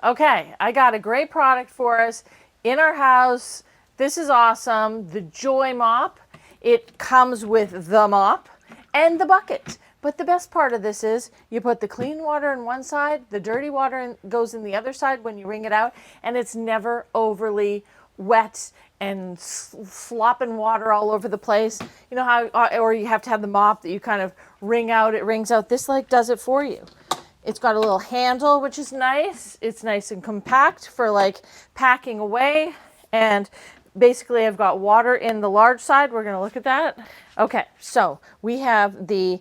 Okay, I got a great product for us in our house. This is awesome. The Joy Mop. It comes with the mop and the bucket. But the best part of this is you put the clean water in one side, the dirty water goes in the other side when you wring it out, and it's never overly wet and slopping water all over the place. You know how, or you have to have the mop that you kind of wring out, it wrings out. This like does it for you. It's got a little handle, which is nice. It's nice and compact for like packing away. And basically I've got water in the large side. We're gonna look at that. Okay, so we have the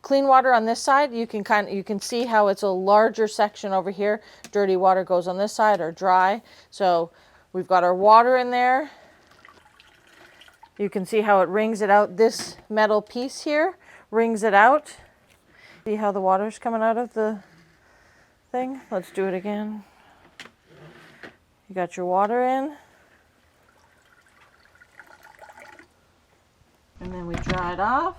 clean water on this side. You can see how it's a larger section over here. Dirty water goes on this side, or dry. So we've got our water in there. You can see how it wrings it out. This metal piece here wrings it out. See how the water's coming out of the thing? Let's do it again. You got your water in. And then we dry it off.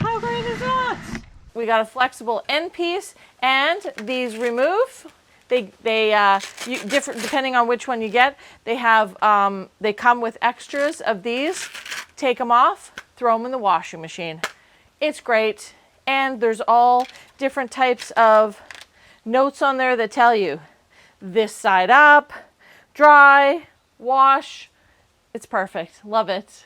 How great is that? We got a flexible end piece, and these remove. Different depending on which one you get. They have they come with extras of these. Take them off, throw them in the washing machine. It's great, and there's all different types of notes on there that tell you this side up, dry, wash. It's perfect. Love it.